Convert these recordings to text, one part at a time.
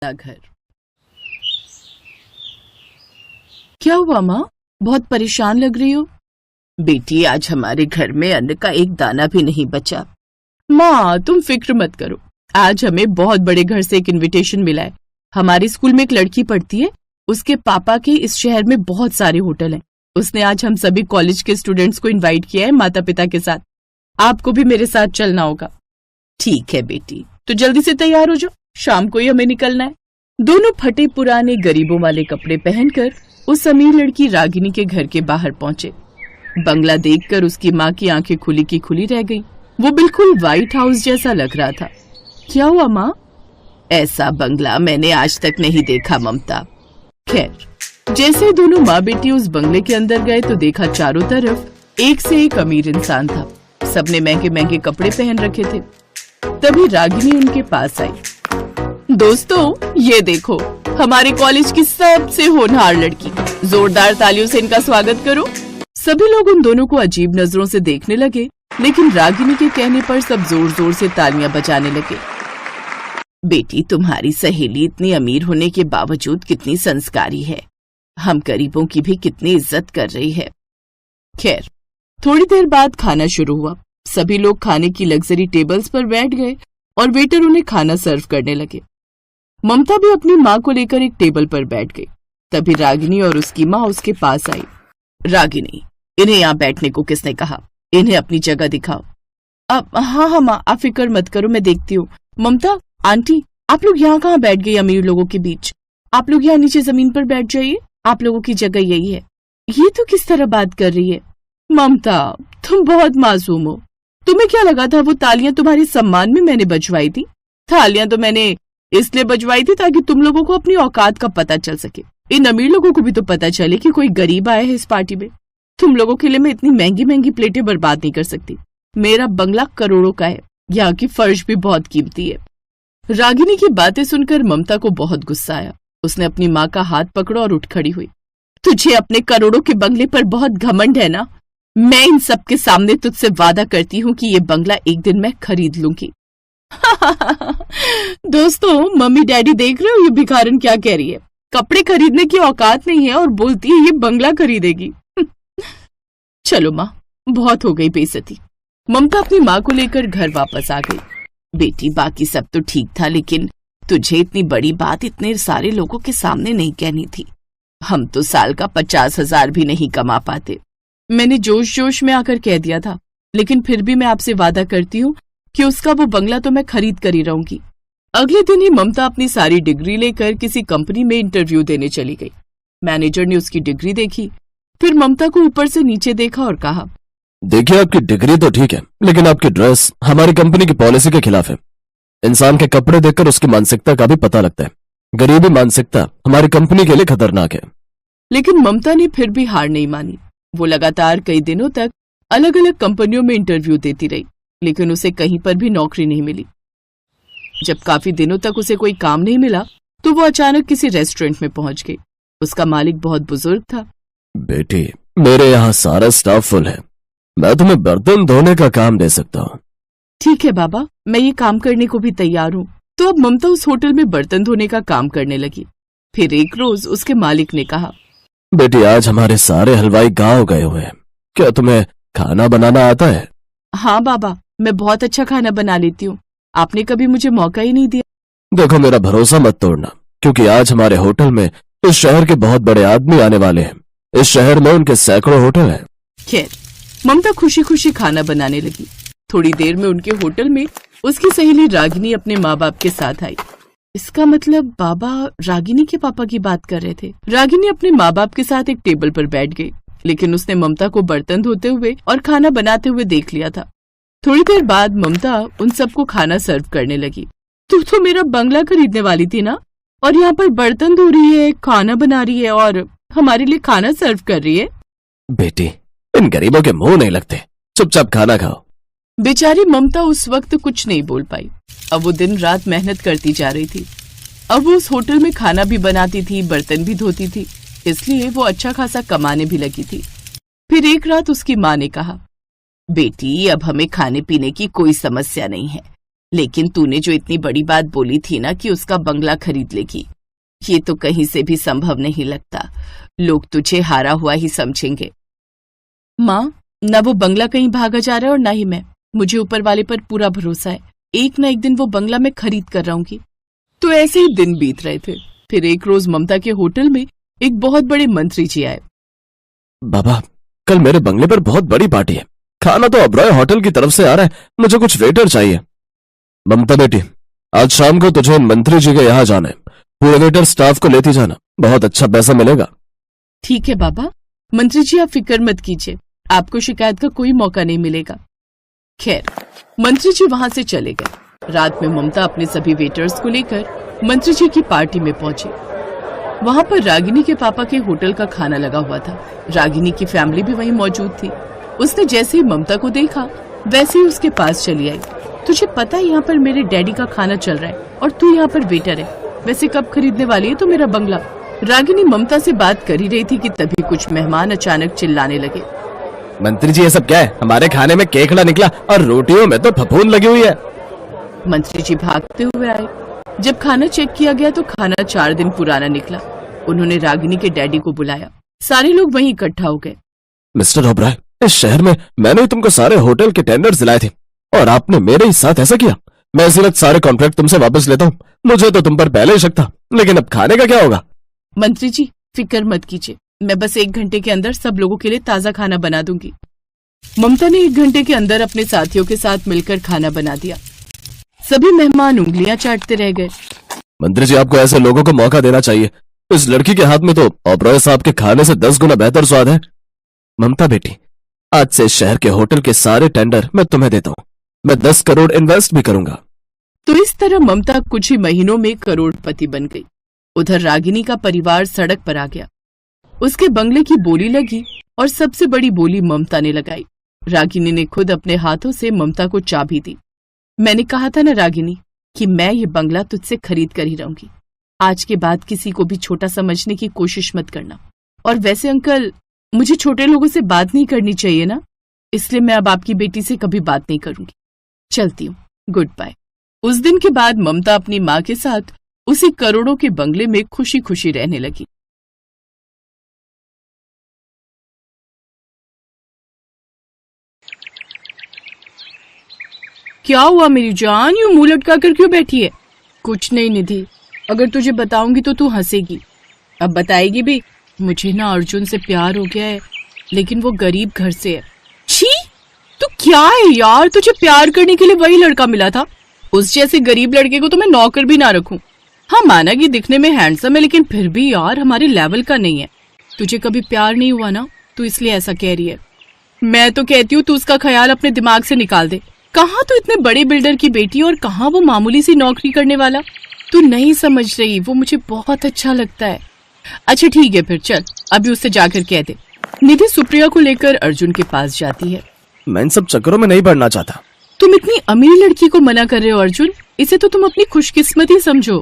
घर। क्या हुआ माँ, बहुत परेशान लग रही हो? बेटी, आज हमारे घर में अन्न का एक दाना भी नहीं बचा। माँ तुम फिक्र मत करो, आज हमें बहुत बड़े घर से एक इनविटेशन मिला है। हमारे स्कूल में एक लड़की पढ़ती है, उसके पापा के इस शहर में बहुत सारे होटल हैं। उसने आज हम सभी कॉलेज के स्टूडेंट्स को इनवाइट किया है माता पिता के साथ। आपको भी मेरे साथ चलना होगा। ठीक है बेटी, तो जल्दी से तैयार हो जाओ, शाम को ही हमें निकलना है। दोनों फटे पुराने गरीबों वाले कपड़े पहनकर उस अमीर लड़की रागिनी के घर के बाहर पहुंचे। बंगला देखकर उसकी माँ की आंखें खुली की खुली रह गई। वो बिल्कुल व्हाइट हाउस जैसा लग रहा था। क्या हुआ माँ? ऐसा बंगला मैंने आज तक नहीं देखा ममता। खैर, जैसे दोनों माँ बेटी उस बंगले के अंदर गए तो देखा चारों तरफ एक से एक अमीर इंसान था। सबने महंगे महंगे कपड़े पहन रखे थे। तभी रागिनी उनके पास आई। दोस्तों, ये देखो हमारे कॉलेज की सबसे होनहार लड़की। जोरदार तालियों से इनका स्वागत करो। सभी लोग उन दोनों को अजीब नजरों से देखने लगे, लेकिन रागिनी के कहने पर सब जोर जोर से तालियां बजाने लगे। बेटी, तुम्हारी सहेली इतनी अमीर होने के बावजूद कितनी संस्कारी है। हम गरीबों की भी कितनी इज्जत कर रही है। खैर, थोड़ी देर बाद खाना शुरू हुआ। सभी लोग खाने की लग्जरी टेबल्स पर बैठ गए और वेटर उन्हें खाना सर्व करने लगे। ममता भी अपनी माँ को लेकर एक टेबल पर बैठ गई। तभी रागिनी और उसकी माँ उसके पास आई। रागिनी, इन्हें यहाँ बैठने को किसने कहा? इन्हें अपनी जगह दिखाओ। अब हाँ माँ, आप फिक्र मत करो, मैं देखती हूँ। ममता, आंटी, आप लोग यहाँ कहाँ बैठ गई अमीर लोगों के बीच? आप लोग यहाँ नीचे जमीन पर बैठ जाइए, आप लोगों की जगह यही है। ये तो किस तरह बात कर रही है? ममता, तुम बहुत मासूम हो। तुम्हें क्या लगा था वो तालियां तुम्हारे सम्मान में मैंने बजवाई थी? तालियां तो मैंने इसलिए बजवाई थी ताकि तुम लोगों को अपनी औकात का पता चल सके। इन अमीर लोगों को भी तो पता चले कि कोई गरीब आया है इस पार्टी में। तुम लोगों के लिए मैं इतनी महंगी महंगी प्लेटें बर्बाद नहीं कर सकती। मेरा बंगला करोड़ों का है, यहाँ की फर्श भी बहुत कीमती है। रागिनी की बातें सुनकर ममता को बहुत गुस्सा आया। उसने अपनी माँ का हाथ पकड़ा और उठ खड़ी हुई। तुझे अपने करोड़ों के बंगले पर बहुत घमंड है ना? मैं इन सब के सामने तुझसे वादा करती हूँ कि ये बंगला एक दिन मैं खरीद लूंगी। दोस्तों, मम्मी डैडी देख रहे हो ये भिखारन क्या कह रही है? कपड़े खरीदने की औकात नहीं है और बोलती है ये बंगला खरीदेगी। चलो माँ, बहुत हो गई बेइज्जती। ममता अपनी माँ को लेकर घर वापस आ गई। बेटी, बाकी सब तो ठीक था, लेकिन तुझे इतनी बड़ी बात इतने सारे लोगों के सामने नहीं कहनी थी। हम तो साल का 50,000 भी नहीं कमा पाते। मैंने जोश जोश में आकर कह दिया था, लेकिन फिर भी मैं आपसे वादा करती हूँ कि उसका वो बंगला तो मैं खरीद कर ही रहूंगी। अगले दिन ही ममता अपनी सारी डिग्री लेकर किसी कंपनी में इंटरव्यू देने चली गई। मैनेजर ने उसकी डिग्री देखी, फिर ममता को ऊपर से नीचे देखा और कहा, देखिए, आपकी डिग्री तो ठीक है, लेकिन आपकी ड्रेस हमारी कंपनी की पॉलिसी के खिलाफ है। इंसान के कपड़े देखकर उसकी मानसिकता का भी पता लगता है। गरीबी मानसिकता हमारी कंपनी के लिए खतरनाक है। लेकिन ममता ने फिर भी हार नहीं मानी। वो लगातार कई दिनों तक अलग अलग कंपनियों में इंटरव्यू देती रही, लेकिन उसे कहीं पर भी नौकरी नहीं मिली। जब काफी दिनों तक उसे कोई काम नहीं मिला तो वो अचानक किसी रेस्टोरेंट में पहुंच गई। उसका मालिक बहुत बुजुर्ग था। बेटी, मेरे यहाँ सारा स्टाफ फुल है, मैं तुम्हें बर्तन धोने का काम दे सकता हूँ। ठीक है बाबा, मैं ये काम करने को भी तैयार हूँ। तो अब ममता उस होटल में बर्तन धोने का काम करने लगी। फिर एक रोज उसके मालिक ने कहा, बेटी, आज हमारे सारे हलवाई गांव गए हुए हैं, क्या तुम्हें खाना बनाना आता है? हाँ बाबा, मैं बहुत अच्छा खाना बना लेती हूँ, आपने कभी मुझे मौका ही नहीं दिया। देखो, मेरा भरोसा मत तोड़ना, क्योंकि आज हमारे होटल में इस शहर के बहुत बड़े आदमी आने वाले हैं। इस शहर में उनके सैकड़ों होटल हैं। खैर, ममता खुशी खुशी खाना बनाने लगी। थोड़ी देर में उनके होटल में उसकी सहेली रागिनी अपने माँ बाप के साथ आई। इसका मतलब बाबा रागिनी के पापा की बात कर रहे थे। रागिनी अपने माँ बाप के साथ एक टेबल पर बैठ गई, लेकिन उसने ममता को बर्तन धोते हुए और खाना बनाते हुए देख लिया था। थोड़ी देर बाद ममता उन सबको खाना सर्व करने लगी। तू तो मेरा बंगला खरीदने वाली थी ना, और यहाँ पर बर्तन धो रही है, खाना बना रही है और हमारे लिए खाना सर्व कर रही है। बेटी, इन गरीबों के मुंह नहीं लगते, चुपचाप खाना खाओ। बेचारी ममता उस वक्त कुछ नहीं बोल पाई। अब वो दिन रात मेहनत करती जा रही थी। अब वो उस होटल में खाना भी बनाती थी, बर्तन भी धोती थी, इसलिए वो अच्छा खासा कमाने भी लगी थी। फिर एक रात उसकी माँ ने कहा, बेटी, अब हमें खाने पीने की कोई समस्या नहीं है। लेकिन तूने जो इतनी बड़ी बात बोली थी ना कि उसका बंगला खरीद लेगी, ये तो कहीं से भी संभव नहीं लगता। लोग तुझे हारा हुआ ही समझेंगे। माँ, न वो बंगला कहीं भागा जा रहा है और ना ही मैं। मुझे ऊपर वाले पर पूरा भरोसा है, एक न एक दिन वो बंगला मैं खरीद कर रहूंगी। तो ऐसे ही दिन बीत रहे थे। फिर एक रोज ममता के होटल में एक बहुत बड़े मंत्री जी आए। बाबा, कल मेरे बंगले पर बहुत बड़ी पार्टी है। खाना तो ओबरॉय होटल की तरफ से आ रहा है, मुझे कुछ वेटर चाहिए। ममता बेटी, आज शाम को तुझे मंत्री जी के यहाँ जाना है। पूरे वेटर स्टाफ को लेती जाना, बहुत अच्छा पैसा मिलेगा। ठीक है बाबा, मंत्री जी आप फिक्र मत कीजिए, आपको शिकायत का कोई मौका नहीं मिलेगा। खैर, मंत्री जी वहां से चले गए। रात में ममता अपने सभी वेटर्स को लेकर मंत्री जी की पार्टी में पहुंची। वहां पर रागिनी के पापा के होटल का खाना लगा हुआ था। रागिनी की फैमिली भी वहीं मौजूद थी। उसने जैसे ही ममता को देखा वैसे ही उसके पास चली आई। तुझे पता है यहाँ पर मेरे डैडी का खाना चल रहा है और तू यहाँ पर वेटर है। वैसे कब खरीदने वाली है तू मेरा बंगला? रागिनी ममता से बात कर ही रही थी कि तभी कुछ मेहमान अचानक चिल्लाने लगे। मंत्री जी, ये सब क्या है? हमारे खाने में केकड़ा निकला और रोटियों में तो फफूंद लगी हुई है। मंत्री जी भागते हुए आए। जब खाना चेक किया गया तो खाना 4 दिन पुराना निकला। उन्होंने रागिनी के डैडी को बुलाया। सारे लोग वहीं इकट्ठा हो गए। मिस्टर ओबराय, इस शहर में मैंने तुमको सारे होटल के टेंडर्स दिलाए थे और आपने मेरे ही साथ ऐसा किया। मैं इसी वक्त सारे कॉन्ट्रैक्ट तुमसे वापस लेता हूँ। मुझे तो तुम पर पहले ही शक था, लेकिन अब खाने का क्या होगा? मंत्री जी फिक्र मत कीजिए, मैं बस 1 घंटे के अंदर सब लोगों के लिए ताजा खाना बना दूंगी। ममता ने 1 घंटे के अंदर अपने साथियों के साथ मिलकर खाना बना दिया। सभी मेहमान उंगलियां चाटते रह गए। मंत्री जी, आपको ऐसे लोगों को मौका देना चाहिए। इस लड़की के हाथ में तो ओबराय साहब के खाने से 10 गुना बेहतर स्वाद है। ममता बेटी, आज से इस शहर के होटल के सारे टेंडर मैं तुम्हें देता हूँ। मैं 10 करोड़ इन्वेस्ट भी करूंगा। तो इस तरह ममता कुछ ही महीनों में करोड़पति बन गई। उधर रागिनी का परिवार सड़क पर आ गया। उसके बंगले की बोली लगी और सबसे बड़ी बोली ममता ने लगाई। रागिनी ने खुद अपने हाथों से ममता को चाबी दी। मैंने कहा था ना रागिनी कि मैं ये बंगला तुझसे खरीद कर ही रहूंगी। आज के बाद किसी को भी छोटा समझने की कोशिश मत करना। और वैसे अंकल, मुझे छोटे लोगों से बात नहीं करनी चाहिए ना, इसलिए मैं अब आपकी बेटी से कभी बात नहीं करूंगी। चलती हूँ, गुड बाय। उस दिन के बाद ममता अपनी माँ के साथ उसी करोड़ों के बंगले में खुशी खुशी रहने लगी। क्या हुआ मेरी जान, यूं मुंह लटका कर क्यों बैठी है? कुछ नहीं निधि, अगर तुझे बताऊंगी तो तू हंसेगी। अब बताएगी भी? मुझे ना अर्जुन से प्यार हो गया है, लेकिन वो गरीब घर से है। छी, तू क्या है यार, तुझे प्यार करने के लिए वही लड़का मिला था। उस जैसे गरीब लड़के को तो मैं नौकर भी ना रखूं। हाँ, माना कि दिखने में हैंडसम है, लेकिन फिर भी यार हमारे लेवल का नहीं है। तुझे कभी प्यार नहीं हुआ ना, तू इसलिए ऐसा कह रही है। मैं तो कहती हूँ तू उसका ख्याल अपने दिमाग से निकाल दे। कहाँ तू इतने बड़े बिल्डर की बेटी और कहाँ वो मामूली सी नौकरी करने वाला। तू नहीं समझ रही, वो मुझे बहुत अच्छा लगता है। अच्छा ठीक है फिर चल, अभी उससे जाकर कह दे। निधि सुप्रिया को लेकर अर्जुन के पास जाती है। मैं इन सब चक्करों में नहीं पड़ना चाहता। तुम इतनी अमीर लड़की को मना कर रहे हो अर्जुन, इसे तो तुम अपनी खुशकिस्मती समझो।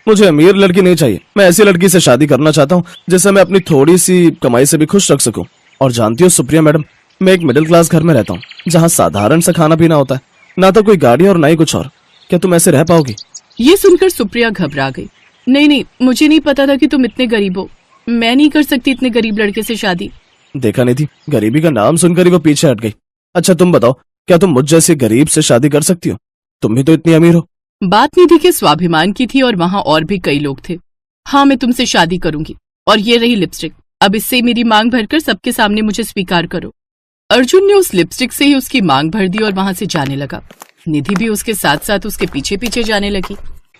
मुझे अमीर लड़की नहीं चाहिए, मैं ऐसी लड़की से शादी करना चाहता हूँ जिससे मैं अपनी थोड़ी सी कमाई से भी खुश रख सकूं। और जानती हो सुप्रिया मैडम, मैं एक मिडिल क्लास घर में रहता हूँ जहाँ साधारण सा खाना पीना होता है, ना तो कोई गाड़ी और ना ही कुछ और। क्या तुम ऐसे रह पाओगी? ये सुनकर सुप्रिया घबरा गई। नहीं, मुझे नहीं पता था कि तुम इतने गरीब हो। मैं नहीं कर सकती इतने गरीब लड़के से शादी। देखा नहीं थी, गरीबी का नाम सुनकर ही वो पीछे हट गई। अच्छा तुम बताओ, क्या तुम मुझ जैसे गरीब से शादी कर सकती हो? तुम भी तो इतनी अमीर हो। बात निधि के स्वाभिमान की थी और वहाँ और भी कई लोग थे। हाँ, मैं तुमसे शादी करूंगी। और ये रही लिपस्टिक, अब इससे मेरी मांग भरकर सबके सामने मुझे स्वीकार करो। अर्जुन ने उस लिपस्टिक से ही उसकी मांग भर दी और वहाँ से जाने लगा। निधि भी उसके साथ साथ उसके पीछे पीछे जाने लगी।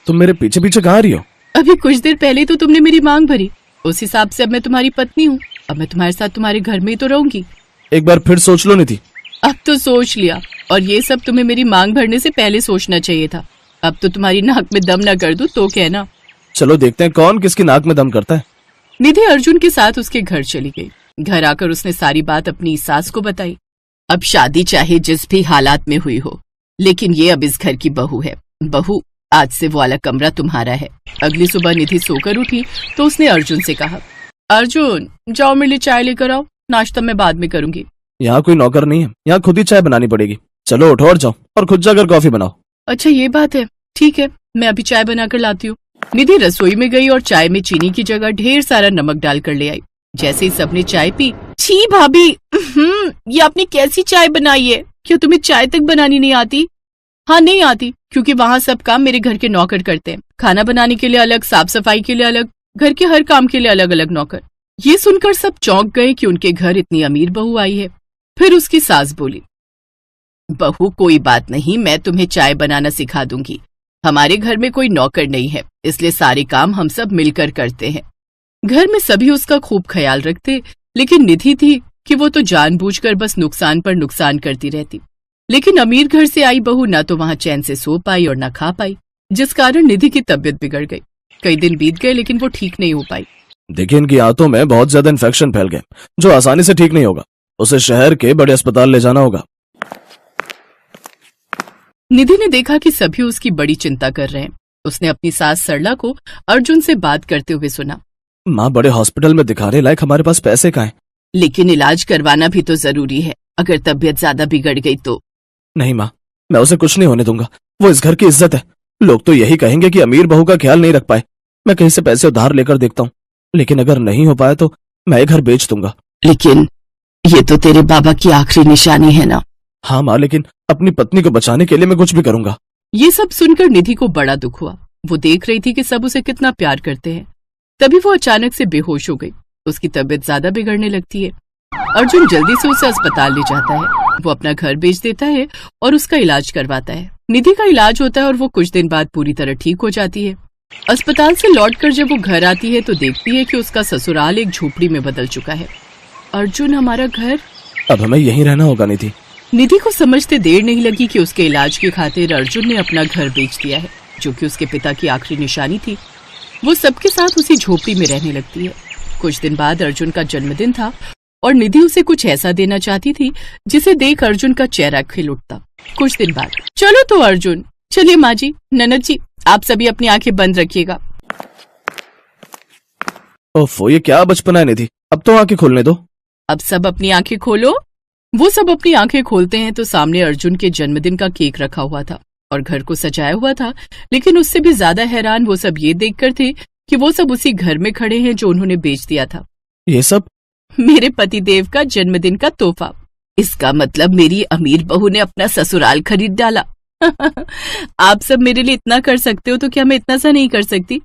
तुम मेरे पीछे पीछे कहाँ रही हो? अभी कुछ देर पहले तो तुमने मेरी मांग भरी, उस हिसाब से अब मैं तुम्हारी पत्नी हूँ। अब मैं तुम्हारे साथ तुम्हारे घर में ही तो रहूंगी। एक बार फिर सोच लो निधि। अब तो सोच लिया, और ये सब तुम्हें मेरी मांग भरने से पहले सोचना चाहिए था। अब तो तुम्हारी नाक में दम न कर दूं तो कहना। चलो देखते हैं कौन किसकी नाक में दम करता है। निधि अर्जुन के साथ उसके घर चली गई। घर आकर उसने सारी बात अपनी सास को बताई। अब शादी चाहे जिस भी हालात में हुई हो, लेकिन ये अब इस घर की बहू है। बहू, आज से वो वाला कमरा तुम्हारा है। अगली सुबह निधि सोकर उठी तो उसने अर्जुन से कहा, अर्जुन जाओ मेरे लिए चाय लेकर आओ, नाश्ता मैं बाद में करूंगी। यहाँ कोई नौकर नहीं है, यहाँ खुद ही चाय बनानी पड़ेगी। चलो उठो और जाओ और खुद जाकर कॉफी बनाओ। अच्छा ये बात है, ठीक है, मैं अभी चाय बनाकर लाती हूँ। निधि रसोई में गई और चाय में चीनी की जगह ढेर सारा नमक डालकर ले आई। जैसे ही सबने चाय पी, छी भाभी, ये आपने कैसी चाय बनाई है? क्या तुम्हें चाय तक बनानी नहीं आती? हाँ नहीं आती, क्योंकि वहाँ सब काम मेरे घर के नौकर करते हैं। खाना बनाने के लिए अलग, साफ सफाई के लिए अलग, घर के हर काम के लिए अलग अलग नौकर। ये सुनकर सब चौंक गए कि उनके घर इतनी अमीर बहू आई है। फिर उसकी सास बोली, बहू कोई बात नहीं, मैं तुम्हें चाय बनाना सिखा दूंगी। हमारे घर में कोई नौकर नहीं है, इसलिए सारे काम हम सब मिलकर करते हैं। घर में सभी उसका खूब ख्याल रखते, लेकिन निधि थी कि वो तो जानबूझकर बस नुकसान पर नुकसान करती रहती। लेकिन अमीर घर से आई बहू ना तो वहां चैन से सो पाई और ना खा पाई, जिस कारण निधि की तबीयत बिगड़ गई। कई दिन बीत गए लेकिन वो ठीक नहीं हो पाई। देखिए, इनकी आंतों में बहुत ज्यादा इन्फेक्शन फैल गए, जो आसानी से ठीक नहीं होगा। उसे शहर के बड़े अस्पताल ले जाना होगा। निधि ने देखा कि सभी उसकी बड़ी चिंता कर रहे हैं। उसने अपनी सास सरला को अर्जुन से बात करते हुए सुना, माँ, बड़े हॉस्पिटल में दिखाने लायक हमारे पास पैसे कहाँ हैं? लेकिन इलाज करवाना भी तो जरूरी है, अगर तबीयत ज्यादा बिगड़ गई तो। नहीं माँ, मैं उसे कुछ नहीं होने दूंगा। वो इस घर की इज्जत है। लोग तो यही कहेंगे कि अमीर बहू का ख्याल नहीं रख पाए। मैं कहीं से पैसे उधार लेकर देखता हूँ, लेकिन अगर नहीं हो पाया तो मैं ये घर बेच दूंगा। लेकिन ये तो तेरे बाबा की आखिरी निशानी है ना। हाँ माँ, लेकिन अपनी पत्नी को बचाने के लिए मैं कुछ भी करूंगा। ये सब सुनकर निधि को बड़ा दुख हुआ। वो देख रही थी कि सब उसे कितना प्यार करते हैं। तभी वो अचानक से बेहोश हो गई। उसकी तबीयत ज्यादा बिगड़ने लगती है। अर्जुन जल्दी से उसे अस्पताल ले जाता है। वो अपना घर बेच देता है और उसका इलाज करवाता है। निधि का इलाज होता है और वो कुछ दिन बाद पूरी तरह ठीक हो जाती है। अस्पताल से लौटकर जब वो घर आती है तो देखती है कि उसका ससुराल एक झोपड़ी में बदल चुका है। अर्जुन, हमारा घर? अब हमें यहीं रहना होगा निधि। निधि को समझते देर नहीं लगी कि उसके इलाज की खातिर अर्जुन ने अपना घर बेच दिया है, जो कि उसके पिता की आखिरी निशानी थी। वो सबके साथ उसी झोपड़ी में रहने लगती है। कुछ दिन बाद अर्जुन का जन्मदिन था और निधि उसे कुछ ऐसा देना चाहती थी जिसे देख अर्जुन का चेहरा खिल उठता। कुछ दिन बाद, चलो तो अर्जुन, चलिए माँ जी, ननद जी, आप सभी अपनी आंखें बंद रखिएगा। ओफो, ये क्या बचपना है निधि, अब तो आंखें खोलने दो। अब सब अपनी आंखें खोलो। वो सब अपनी आंखें खोलते हैं तो सामने अर्जुन के जन्मदिन का केक रखा हुआ था और घर को सजाया हुआ था। लेकिन उससे भी ज्यादा हैरान वो सब ये देखकर थे कि वो सब उसी घर में खड़े हैं जो उन्होंने बेच दिया था। ये सब मेरे पतिदेव का जन्मदिन का तोहफा। इसका मतलब मेरी अमीर बहू ने अपना ससुराल खरीद डाला। आप सब मेरे लिए इतना कर सकते हो तो क्या मैं इतना सा नहीं कर सकती?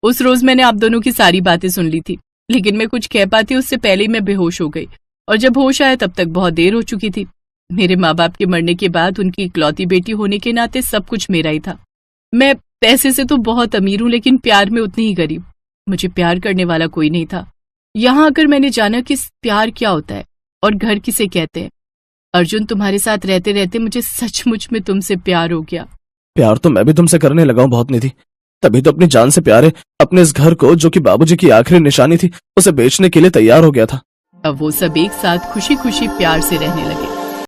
उस रोज मैंने आप दोनों की सारी बातें सुन ली थी, लेकिन मैं कुछ कह पाती उससे पहले ही मैं बेहोश हो गई और जब होश आया तब तक बहुत देर हो चुकी थी। मेरे माँ बाप के मरने के बाद उनकी इकलौती बेटी होने के नाते सब कुछ मेरा ही था। मैं पैसे से तो बहुत अमीर हूँ, लेकिन प्यार में उतनी ही गरीब। मुझे प्यार करने वाला कोई नहीं था। यहाँ आकर मैंने जाना कि प्यार क्या होता है और घर किसे कहते हैं। अर्जुन, तुम्हारे साथ रहते रहते मुझे सचमुच में तुमसे प्यार हो गया। प्यार तो मैं भी तुमसे करने लगा हूँ बहुत निधि, तभी तो अपनी जान से प्यार है अपने इस घर को, जो कि बाबूजी की आखिरी निशानी थी, उसे बेचने के लिए तैयार हो गया था। अब वो सब एक साथ खुशी खुशी प्यार से रहने लगे।